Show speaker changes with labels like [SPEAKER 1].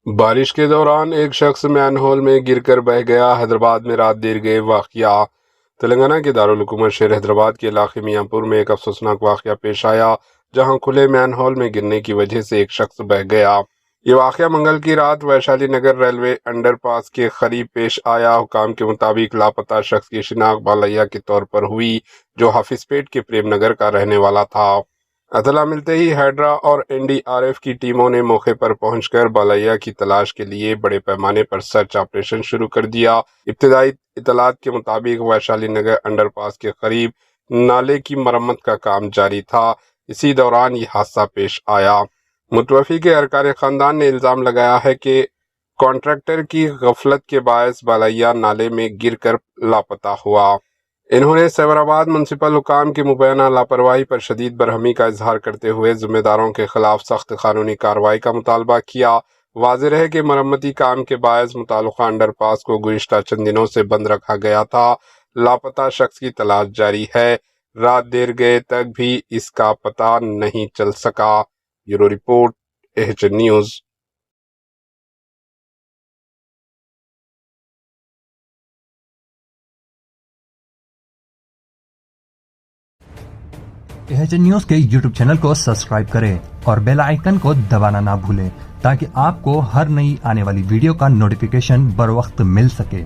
[SPEAKER 1] بارش کے دوران ایک شخص مین ہول میں گر کر بہہ گیا۔ حیدرآباد میں رات دیر گئے واقعہ۔ تلنگانہ کے دارالحکومت شہر حیدرآباد کے علاقے میاں پور میں ایک افسوسناک واقعہ پیش آیا، جہاں کھلے مین ہول میں گرنے کی وجہ سے ایک شخص بہہ گیا۔ یہ واقعہ منگل کی رات ویشالی نگر ریلوے انڈر پاس کے قریب پیش آیا۔ حکام کے مطابق لاپتہ شخص کی شناخت بالیا کے طور پر ہوئی، جو حافظ پیٹ کے پریم نگر کا رہنے والا تھا۔ اطلاع ملتے ہی ہیڈرا اور NDRF کی ٹیموں نے موقع پر پہنچ کر بالیا کی تلاش کے لیے بڑے پیمانے پر سرچ آپریشن شروع کر دیا۔ ابتدائی اطلاعات کے مطابق ویشالی نگر انڈر پاس کے قریب نالے کی مرمت کا کام جاری تھا۔ اسی دوران یہ حادثہ پیش آیا۔ متوفی کے ارکان خاندان نے الزام لگایا ہے کہ کانٹریکٹر کی غفلت کے باعث بالیا نالے میں گر کر لاپتہ ہوا۔ انہوں نے سیبرآباد میونسپل حکام کی مبینہ لاپرواہی پر شدید برہمی کا اظہار کرتے ہوئے ذمہ داروں کے خلاف سخت قانونی کارروائی کا مطالبہ کیا۔ واضح رہے کہ مرمتی کام کے باعث متعلقہ انڈر پاس کو گزشتہ چند دنوں سے بند رکھا گیا تھا۔ لاپتہ شخص کی تلاش جاری ہے۔ رات دیر گئے تک بھی اس کا پتہ نہیں چل سکا۔ Bureau report AHN news.
[SPEAKER 2] AHN news کے YouTube چینل کو سبسکرائب کریں اور بیل آئیکن کو دبانا نہ بھولیں تاکہ آپ کو ہر نئی آنے والی ویڈیو کا نوٹیفیکیشن بر وقت مل سکے۔